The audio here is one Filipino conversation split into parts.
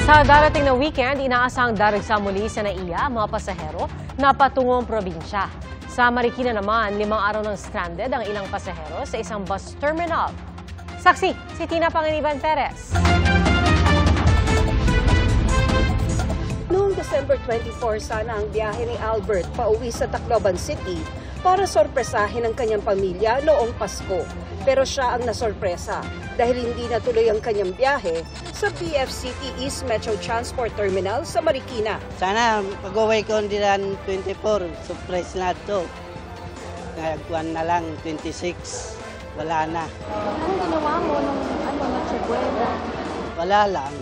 Sa darating na weekend, inaasahang daragsa muli sa NAIA ang mga pasahero na patungong probinsya. Sa Marikina naman, 5 araw ng stranded ang ilang pasahero sa isang bus terminal. Saksi, si Tina Panganiban Perez. Noong December 24, sana ang biyahe ni Albert pauwi sa Tacloban City para sorpresahin ang kanyang pamilya noong Pasko. Pero siya ang nasorpresa dahil hindi natuloy ang kanyang biyahe sa BFCT East Metro Transport Terminal sa Marikina. Sana pag-uwi ko ndiran 24, surprise na to. Nagkuhan na lang 26, wala na. Anong ginawa mo nung nagsibuela? Wala lang.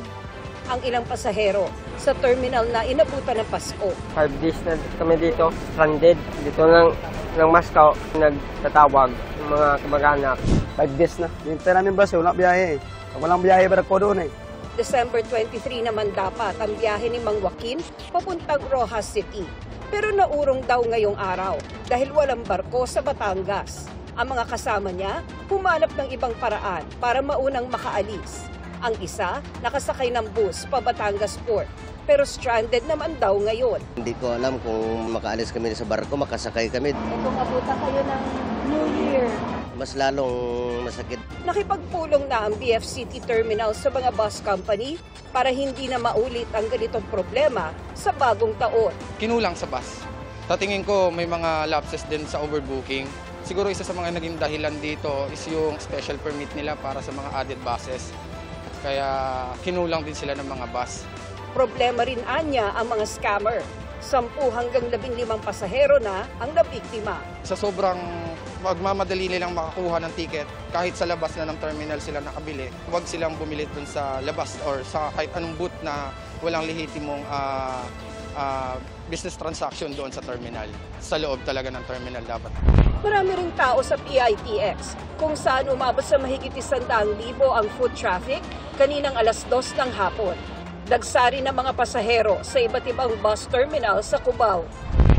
Ang ilang pasahero sa terminal na inabutan ng Pasko. 5 days na kami dito, stranded. Dito lang ng Mascao, nagtatawag ng mga kamag-anak. 5 days na. Hintay namin bus, wala biyahe. Pag walang biyahe, barak ko doon eh. December 23 naman dapat ang biyahe ni Mang Joaquin papuntang Rojas City. Pero naurong daw ngayong araw dahil walang barko sa Batangas. Ang mga kasama niya, humanap ng ibang paraan para maunang makaalis. Ang isa, nakasakay ng bus pa Batangas Port, pero stranded naman daw ngayon. Hindi ko alam kung makaalis kami sa barko, makasakay kami. Kung abutan kayo ng New Year. Mas lalong masakit. Nakipagpulong na ang BFCT Terminal sa mga bus company para hindi na maulit ang ganitong problema sa bagong taon. Kinulang sa bus. Sa tingin ko may mga lapses din sa overbooking. Siguro isa sa mga naging dahilan dito is yung special permit nila para sa mga added buses. Kaya kinulang din sila ng mga bus. Problema rin anya ang mga scammer. 10 hanggang 15 pasahero na ang nabiktima. Sa sobrang magmamadali nilang makakuha ng ticket, kahit sa labas na ng terminal sila nakabili, huwag silang bumili dun sa labas or sa kahit anong booth na walang lehitimong business transaction doon sa terminal. Sa loob talaga ng terminal dapat. Marami ring tao sa PITX kung saan umabot sa mahigit 100,000 ang foot traffic kaninang alas 2 ng hapon. Dagsari ng mga pasahero sa iba't ibang bus terminal sa Cubao.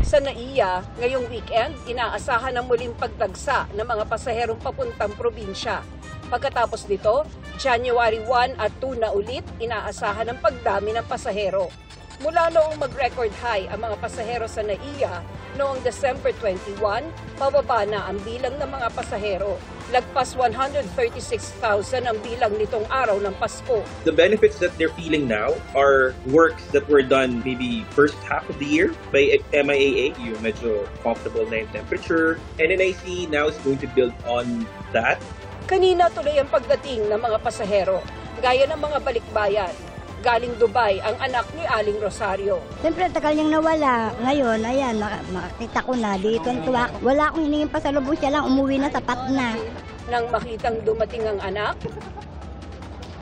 Sa NAIA, ngayong weekend, inaasahan ang muling pagdagsa ng mga pasaherong papuntang probinsya. Pagkatapos nito, January 1 at 2 na ulit, inaasahan ang pagdami ng pasahero. Mula noong mag-record high ang mga pasahero sa NAIA, noong December 21, pababa na ang bilang ng mga pasahero. Lagpas 136,000 ang bilang nitong araw ng Pasko. The benefits that they're feeling now are works that were done maybe first half of the year by MIAA. Yung medyo comfortable na yung temperature. NNIC now is going to build on that. Kanina tuloy ang pagdating ng mga pasahero, gaya ng mga balikbayan. Galing Dubai ang anak ni Aling Rosario. Siyempre, tagal niyang nawala. Ngayon, ayan, makita ko na dito. Wala akong hiningin pa sa lubos, siya lang umuwi na, sapat na. Nang makitang dumating ang anak,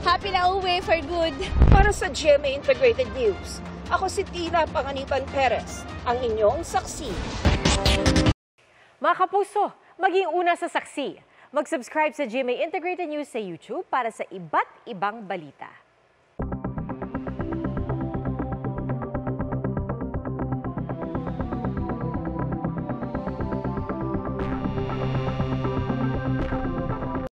happy na uwi for good. Para sa GMA Integrated News, ako si Tina Panganiban Perez, ang inyong saksi. Mga kapuso, maging una sa saksi. Mag-subscribe sa GMA Integrated News sa YouTube para sa iba't ibang balita.